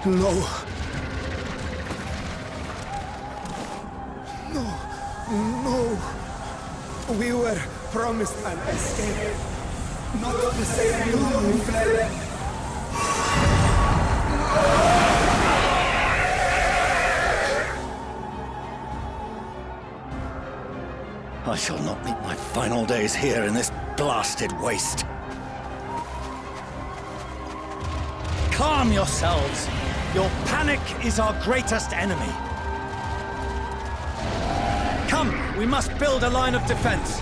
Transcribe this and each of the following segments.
No. No. No. We were promised an escape. Not the same you who fled. I shall not meet my final days here in this blasted waste. Calm yourselves. Your panic is our greatest enemy. Come, we must build a line of defense.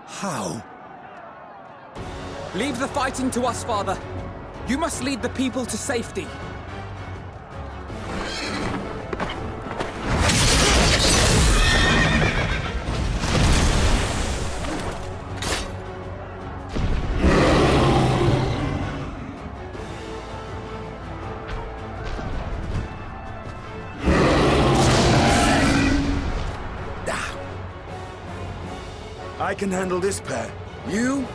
How? Leave the fighting to us, Father. You must lead the people to safety. I can handle this pair. You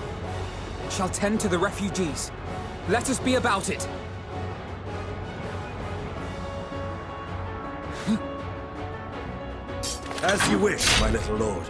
shall tend to the refugees. Let us be about it. As you wish, my little lord.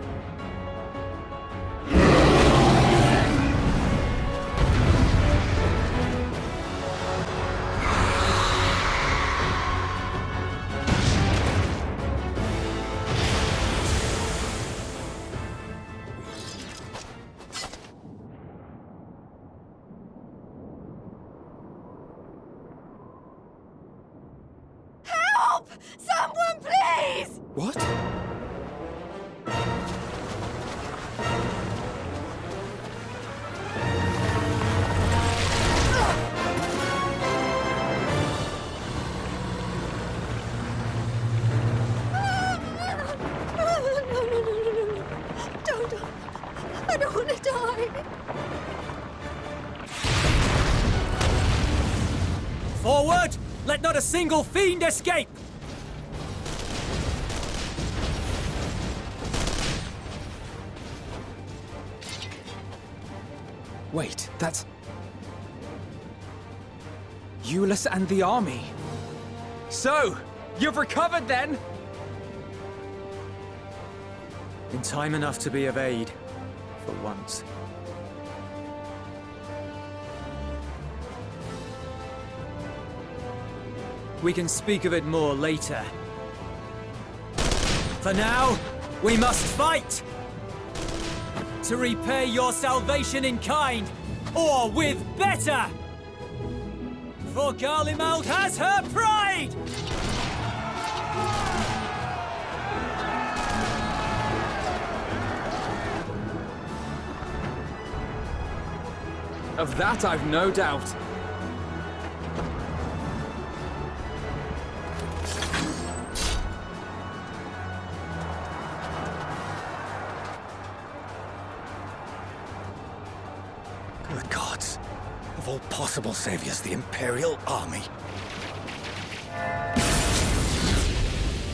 Someone, please! What? No. Don't. I don't want to die. Forward! Let not a single fiend escape! Wait, that's... Euless and the army. So, you've recovered then? In time enough to be of aid, for once. We can speak of it more later. For now, we must fight! To repay your salvation in kind, or with better! For Garlemald has her pride! Of that I've no doubt. Good gods. Of all possible saviors, the Imperial Army.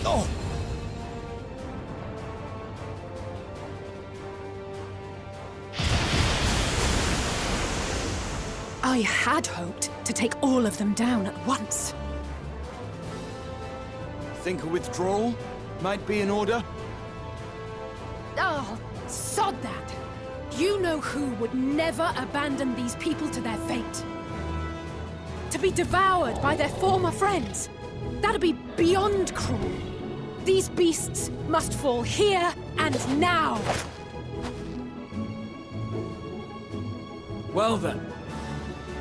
Oh! I had hoped to take all of them down at once. Think a withdrawal might be in order? Oh, sod that. You know who would never abandon these people to their fate. To be devoured by their former friends. That'd be beyond cruel. These beasts must fall here and now. Well then,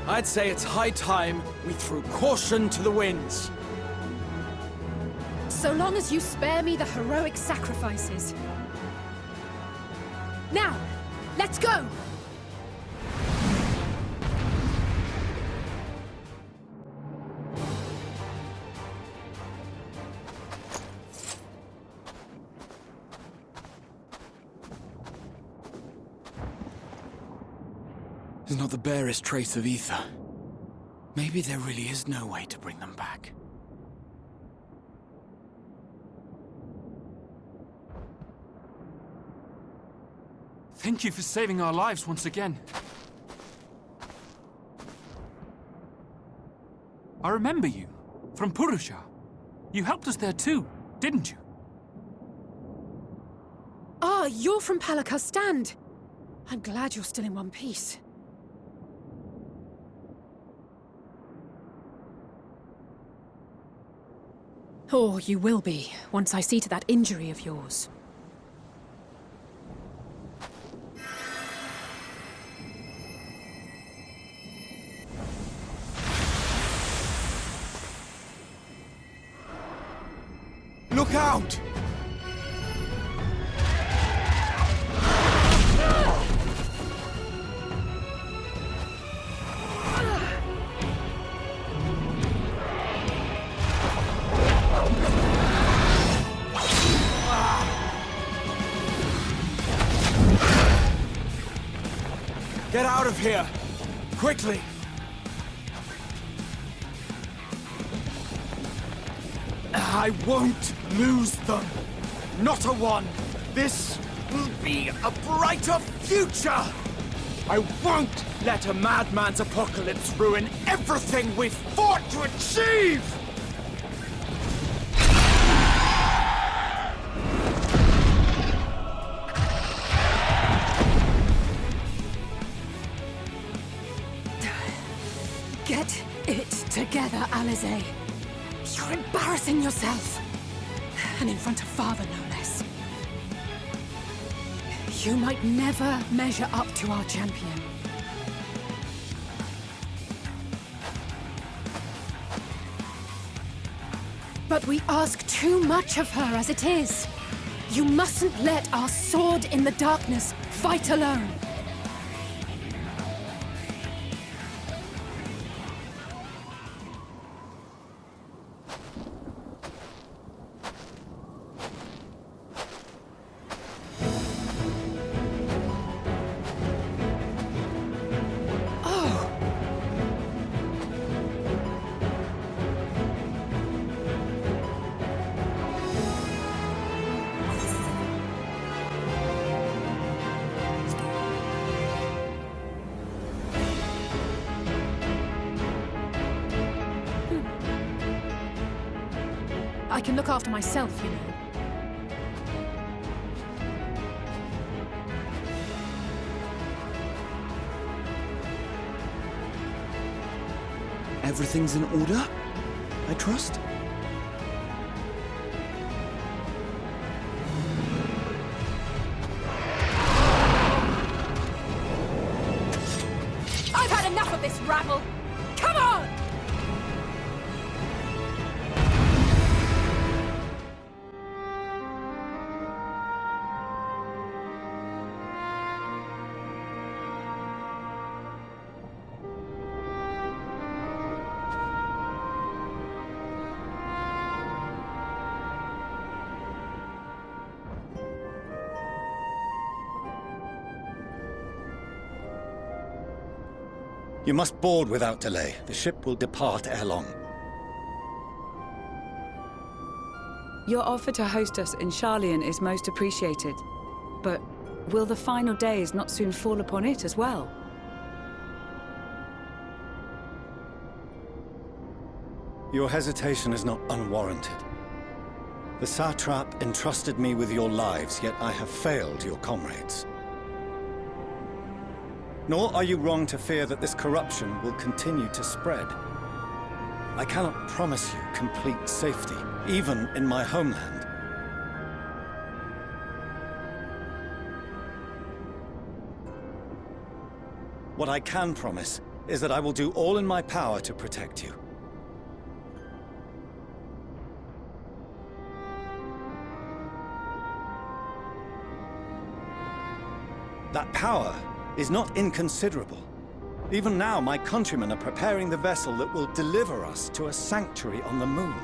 I'd say it's high time we threw caution to the winds. So long as you spare me the heroic sacrifices. Now, let's go! There's not the barest trace of ether. Maybe there really is no way to bring them back. Thank you for saving our lives once again. I remember you, from Purusha. You helped us there too, didn't you? Ah, you're from Palaka's stand. I'm glad you're still in one piece. Or you will be, once I see to that injury of yours. Look out! Get out of here! Quickly! I won't lose them! Not a one! This will be a brighter future! I won't let a madman's apocalypse ruin everything we've fought to achieve! Get it together, Alize. You're embarrassing yourself. And in front of Father, no less. You might never measure up to our champion. But we ask too much of her as it is. You mustn't let our sword in the darkness fight alone. I can look after myself, you know. Everything's in order, I trust? I've had enough of this rabble! Come on! You must board without delay. The ship will depart ere long. Your offer to host us in Sharlayan is most appreciated. But will the final days not soon fall upon it as well? Your hesitation is not unwarranted. The satrap entrusted me with your lives, yet I have failed your comrades. Nor are you wrong to fear that this corruption will continue to spread. I cannot promise you complete safety, even in my homeland. What I can promise is that I will do all in my power to protect you. That power is not inconsiderable. Even now, my countrymen are preparing the vessel that will deliver us to a sanctuary on the moon.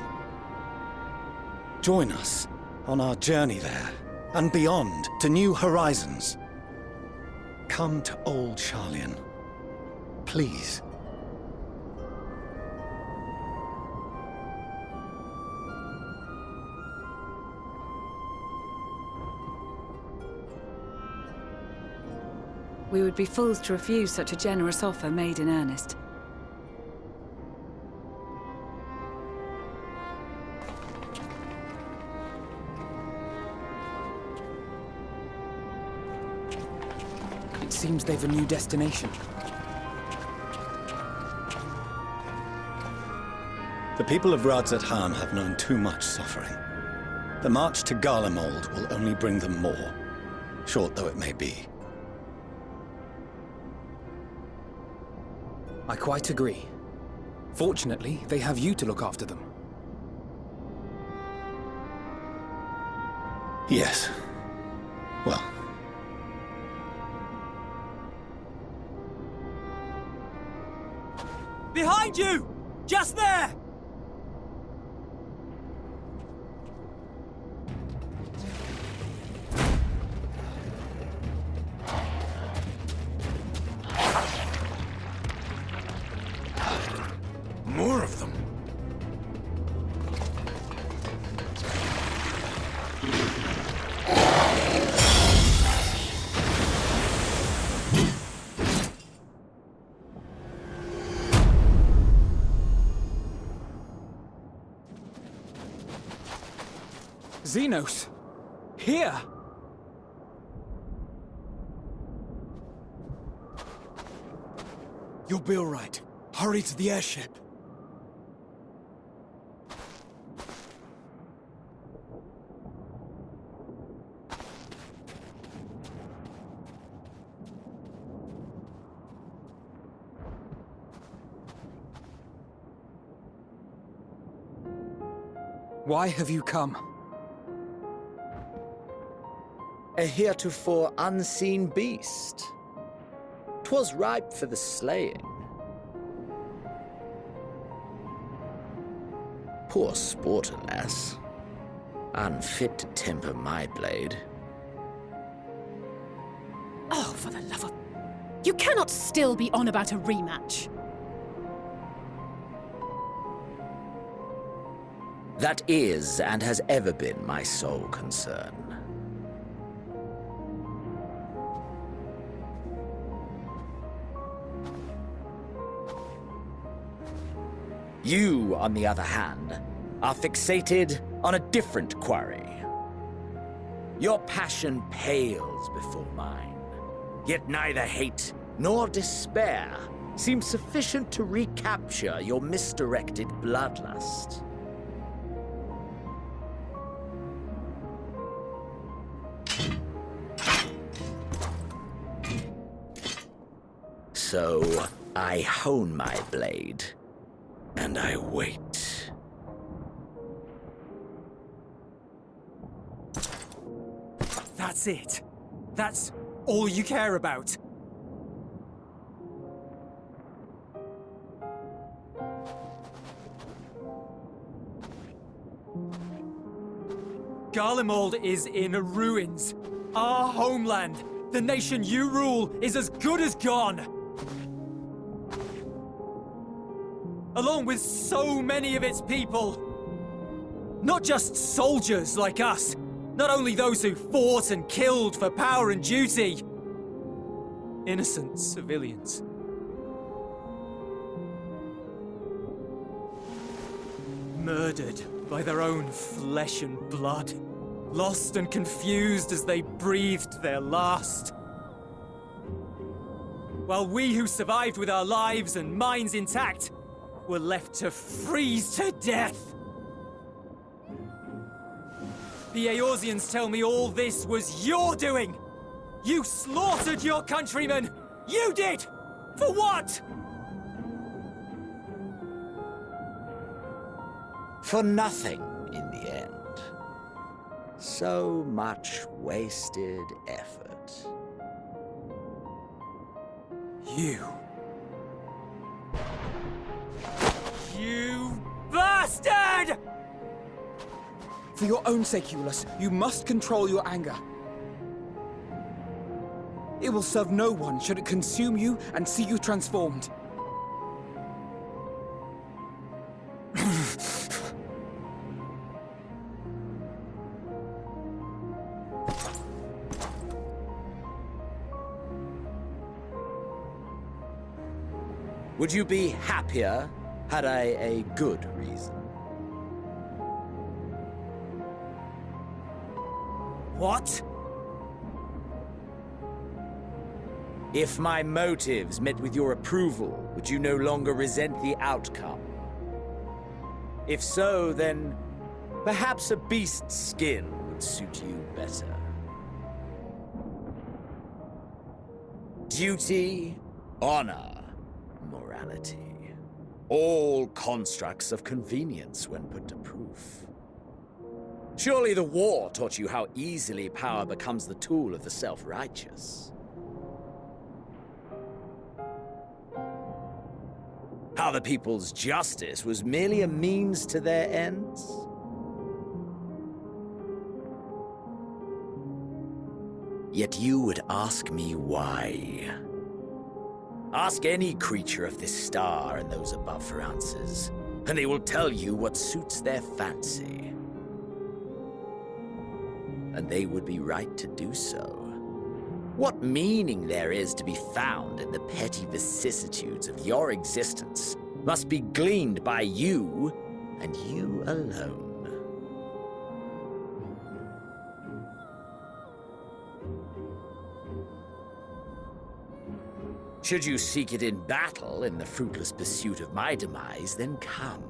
Join us on our journey there, and beyond, to new horizons. Come to old Sharlayan, please. We would be fools to refuse such a generous offer made in earnest. It seems they've a new destination. The people of Radzat-Han have known too much suffering. The march to Garlemald will only bring them more, short though it may be. I quite agree. Fortunately, they have you to look after them. Yes. Well. Behind you! Just there! More of them. Xenos! Here! You'll be all right. Hurry to the airship. Why have you come? A heretofore unseen beast. 'Twas ripe for the slaying. Poor sport, alas. Unfit to temper my blade. Oh, for the love of... You cannot still be on about a rematch. That is and has ever been my sole concern. You, on the other hand, are fixated on a different quarry. Your passion pales before mine, yet neither hate nor despair seems sufficient to recapture your misdirected bloodlust. So, I hone my blade, and I wait. That's it. That's all you care about. Garlemald is in ruins. Our homeland, the nation you rule, is as good as gone. Along with so many of its people. Not just soldiers like us. Not only those who fought and killed for power and duty. Innocent civilians. Murdered by their own flesh and blood. Lost and confused as they breathed their last. While we who survived with our lives and minds intact were left to freeze to death. The Eorzeans tell me all this was your doing! You slaughtered your countrymen! You did! For what? For nothing, in the end. So much wasted effort. You bastard! For your own sake, Eulus, you must control your anger. It will serve no one should it consume you and see you transformed. Would you be happier had I a good reason? What? If my motives met with your approval, would you no longer resent the outcome? If so, then perhaps a beast's skin would suit you better. Duty, honor, morality. All constructs of convenience when put to proof. Surely the war taught you how easily power becomes the tool of the self-righteous. How the people's justice was merely a means to their ends? Yet you would ask me why. Ask any creature of this star and those above for answers, and they will tell you what suits their fancy. And they would be right to do so. What meaning there is to be found in the petty vicissitudes of your existence must be gleaned by you, and you alone. Should you seek it in battle in the fruitless pursuit of my demise, then come.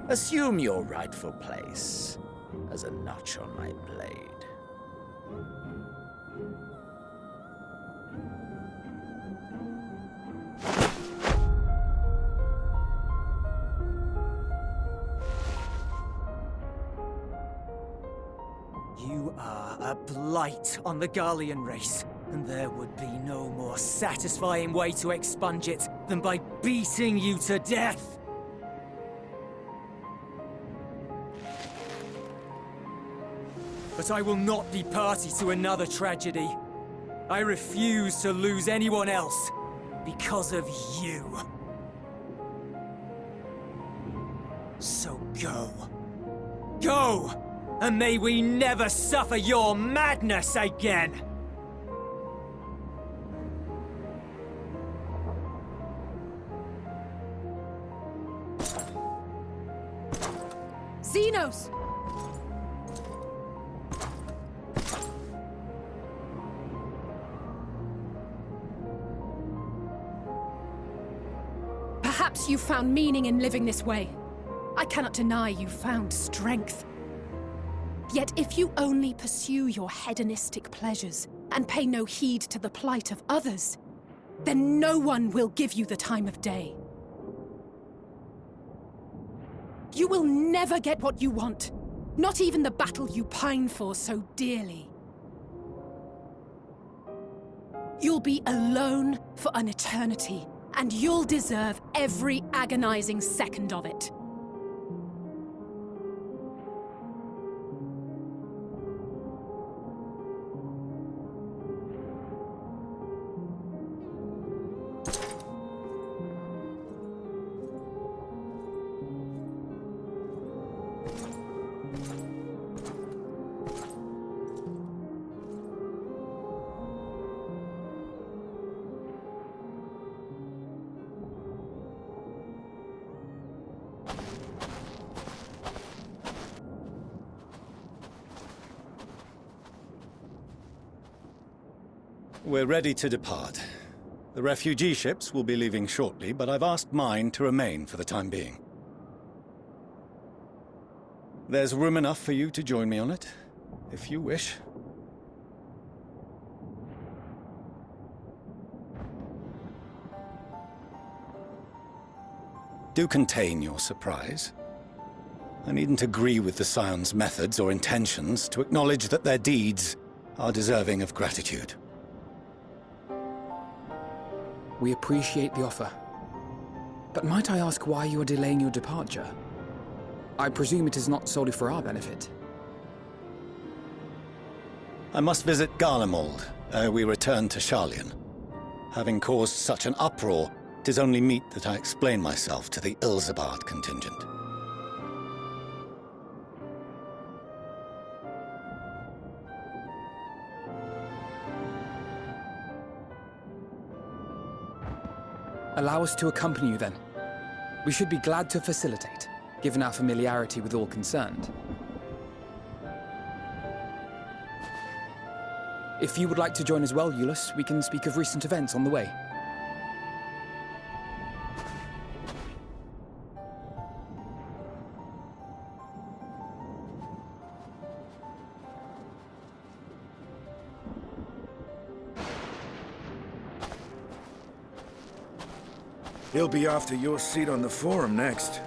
Assume your rightful place as a notch on my blade. You are a blight on the Garlean race, and there would be no more satisfying way to expunge it than by beating you to death. But I will not be party to another tragedy. I refuse to lose anyone else because of you. So go. Go! And may we never suffer your madness again! Xenos! Perhaps you found meaning in living this way. I cannot deny you found strength. Yet if you only pursue your hedonistic pleasures and pay no heed to the plight of others, then no one will give you the time of day. You will never get what you want, not even the battle you pine for so dearly. You'll be alone for an eternity, and you'll deserve every agonizing second of it. We're ready to depart. The refugee ships will be leaving shortly, but I've asked mine to remain for the time being. There's room enough for you to join me on it, if you wish. Do contain your surprise. I needn't agree with the Scion's methods or intentions to acknowledge that their deeds are deserving of gratitude. We appreciate the offer. But might I ask why you are delaying your departure? I presume it is not solely for our benefit. I must visit Garlemald ere we return to Sharlayan. Having caused such an uproar, 'tis only meet that I explain myself to the Ilzabard contingent. Allow us to accompany you then. We should be glad to facilitate, given our familiarity with all concerned. If you would like to join as well, Eulus, we can speak of recent events on the way. He'll be after your seat on the Forum next.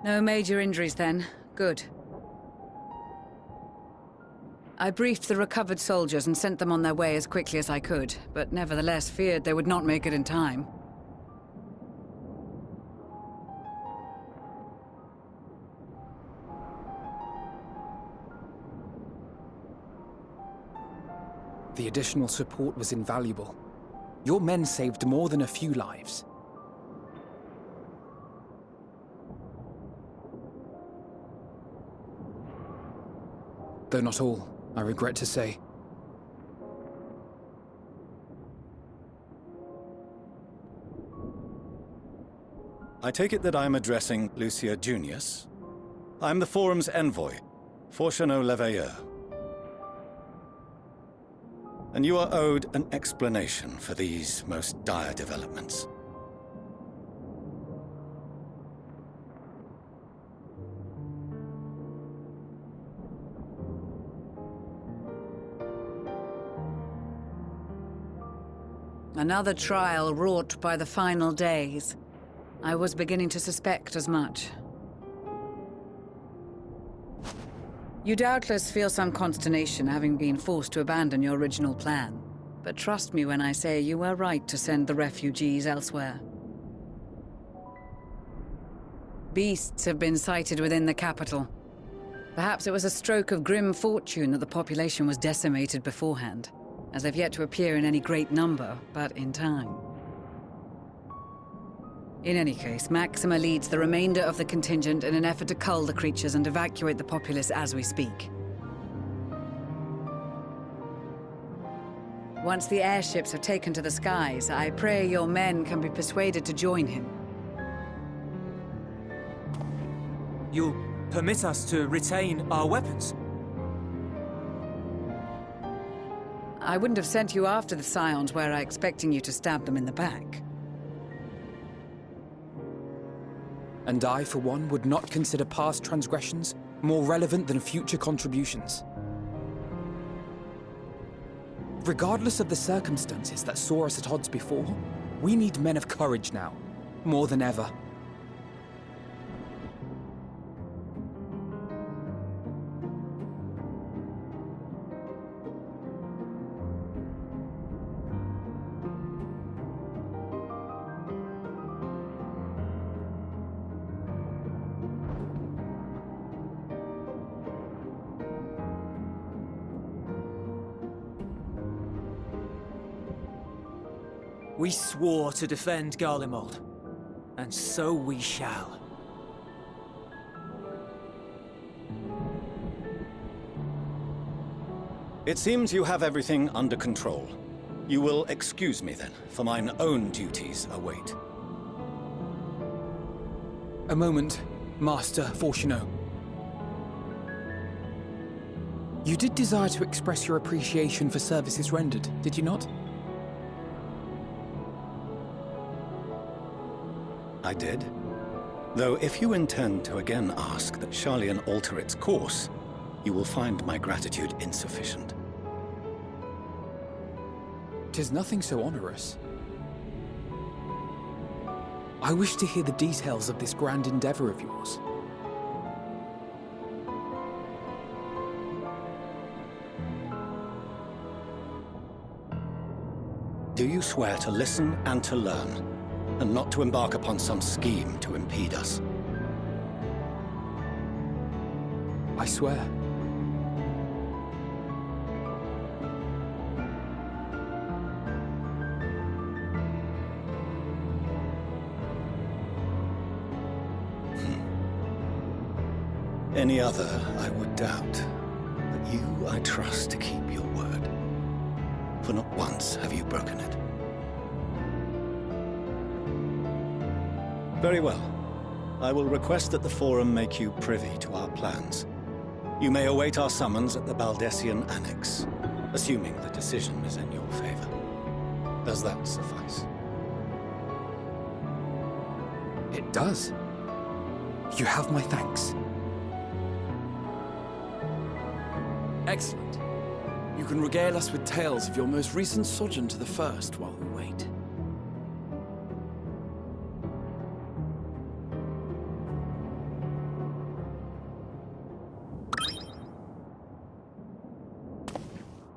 No major injuries then. Good. I briefed the recovered soldiers and sent them on their way as quickly as I could, but nevertheless feared they would not make it in time. The additional support was invaluable. Your men saved more than a few lives. Though not all, I regret to say. I take it that I'm addressing Lucia Junius? I'm the Forum's envoy, Fortuneau Leveilleur. And you are owed an explanation for these most dire developments. Another trial wrought by the final days. I was beginning to suspect as much. You doubtless feel some consternation having been forced to abandon your original plan. But trust me when I say you were right to send the refugees elsewhere. Beasts have been sighted within the capital. Perhaps it was a stroke of grim fortune that the population was decimated beforehand, as they've yet to appear in any great number, but in time. In any case, Maxima leads the remainder of the contingent in an effort to cull the creatures and evacuate the populace as we speak. Once the airships have taken to the skies, I pray your men can be persuaded to join him. You'll permit us to retain our weapons? I wouldn't have sent you after the Scions were I expecting you to stab them in the back. And I, for one, would not consider past transgressions more relevant than future contributions. Regardless of the circumstances that saw us at odds before, we need men of courage now, more than ever. We swore to defend Garlemald, and so we shall. It seems you have everything under control. You will excuse me then, for mine own duties await. A moment, Master Fortuneau. You did desire to express your appreciation for services rendered, did you not? I did. Though if you intend to again ask that Charlian alter its course, you will find my gratitude insufficient. 'Tis nothing so onerous. I wish to hear the details of this grand endeavor of yours. Do you swear to listen and to learn, and not to embark upon some scheme to impede us? I swear. Any other I would doubt, but you I trust to keep your word. For not once have you broken it. Very well. I will request that the Forum make you privy to our plans. You may await our summons at the Baldessian Annex, assuming the decision is in your favor. Does that suffice? It does. You have my thanks. Excellent. You can regale us with tales of your most recent sojourn to the First while we wait.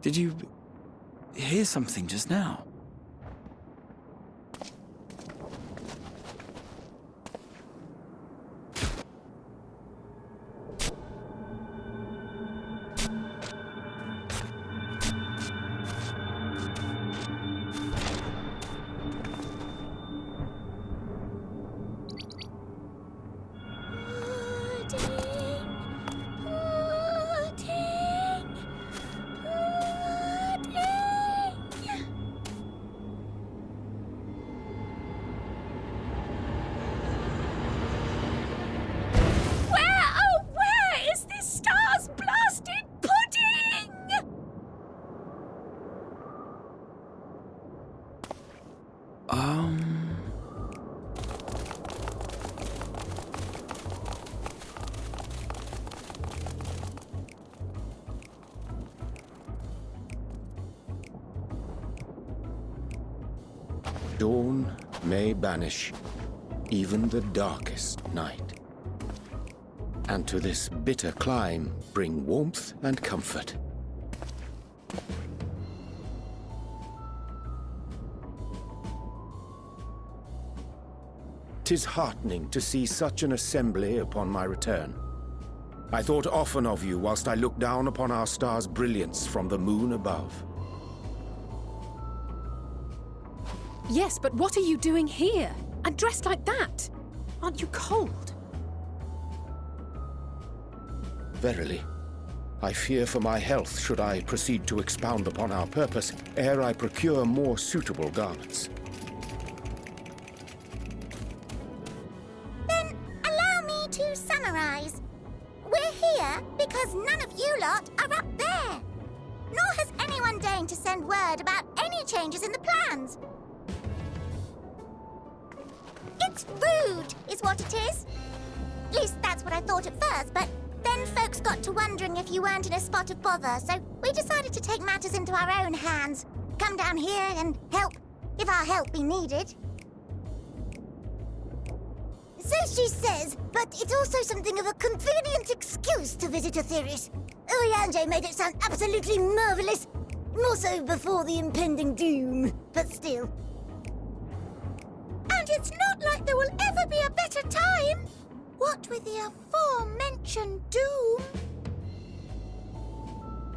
Did you hear something just now? Dawn may banish even the darkest night, and to this bitter clime bring warmth and comfort. 'Tis heartening to see such an assembly upon my return. I thought often of you whilst I looked down upon our star's brilliance from the moon above. Yes, but what are you doing here? And dressed like that? Aren't you cold? Verily, I fear for my health should I proceed to expound upon our purpose ere I procure more suitable garments. Then allow me to summarize. We're here because none of you lot are up there. Nor has anyone deigned to send word about any changes in the plans. It's rude, is what it is. At least that's what I thought at first, but then folks got to wondering if you weren't in a spot of bother, so we decided to take matters into our own hands. Come down here and help, if our help be needed. So she says, but it's also something of a convenient excuse to visit Aetheris. Urianger made it sound absolutely marvelous. More so before the impending doom, but still. And it's not like there will ever be a better time. What with the aforementioned doom?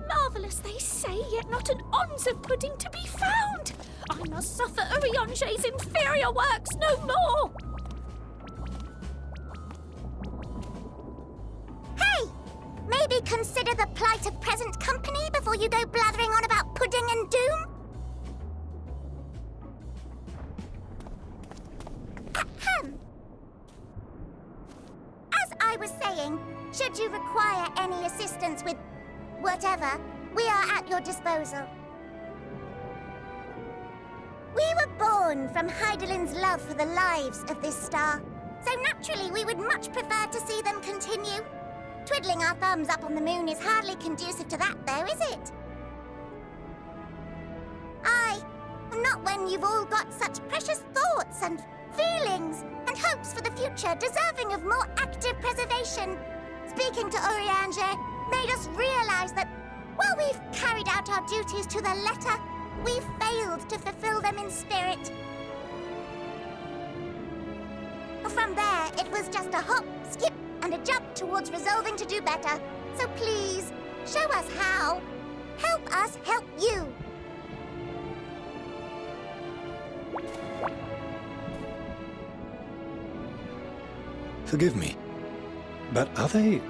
Marvellous, they say, yet not an ounce of pudding to be found. I must suffer Urianger's inferior works no more. Hey! Maybe consider the plight of present company before you go blathering on about pudding and doom? Ahem. As I was saying, should you require any assistance with whatever, we are at your disposal. We were born from Hydaelyn's love for the lives of this star, so naturally we would much prefer to see them continue. Twiddling our thumbs up on the moon is hardly conducive to that, though, is it? Aye, not when you've all got such precious thoughts and feelings and hopes for the future deserving of more active preservation. Speaking to Urianger made us realize that while we've carried out our duties to the letter, We failed to fulfill them in spirit. From there, it was just a hop, skip, and a jump towards resolving to do better. So please, show us how. Help us help you. Forgive me, but are they...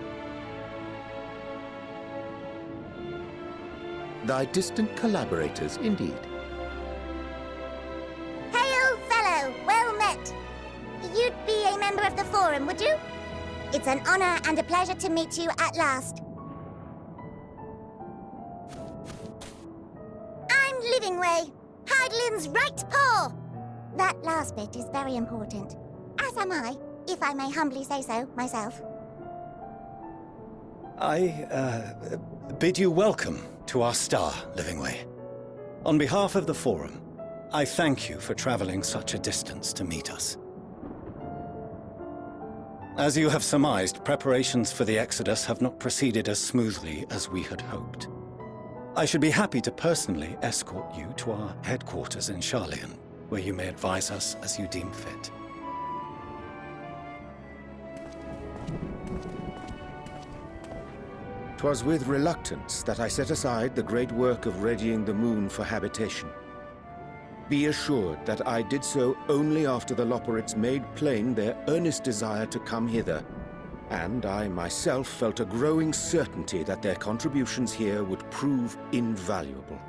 Thy distant collaborators, indeed. Hail, fellow! Well met! You'd be a member of the Forum, would you? It's an honor and a pleasure to meet you at last. I'm Livingway, Hydaelyn's right paw! That last bit is very important. As am I, if I may humbly say so myself. I bid you welcome to our star, Livingway. On behalf of the Forum, I thank you for traveling such a distance to meet us. As you have surmised, preparations for the Exodus have not proceeded as smoothly as we had hoped. I should be happy to personally escort you to our headquarters in Sharlayan, where you may advise us as you deem fit. 'Twas with reluctance that I set aside the great work of readying the moon for habitation. Be assured that I did so only after the Loperites made plain their earnest desire to come hither, and I myself felt a growing certainty that their contributions here would prove invaluable.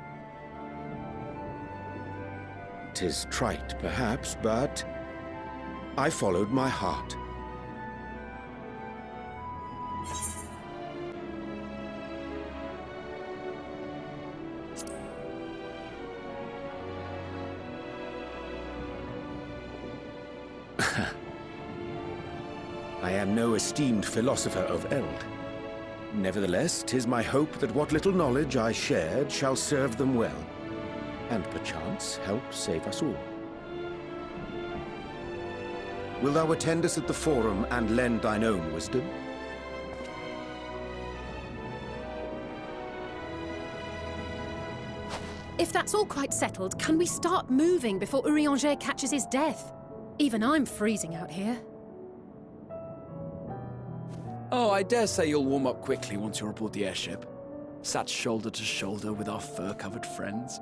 'Tis trite, perhaps, but I followed my heart. I am no esteemed philosopher of Eld. Nevertheless, 'tis my hope that what little knowledge I shared shall serve them well, and perchance help save us all. Will thou attend us at the Forum and lend thine own wisdom? If that's all quite settled, can we start moving before Urianger catches his death? Even I'm freezing out here. Oh, I dare say you'll warm up quickly once you're aboard the airship. Sat shoulder to shoulder with our fur-covered friends.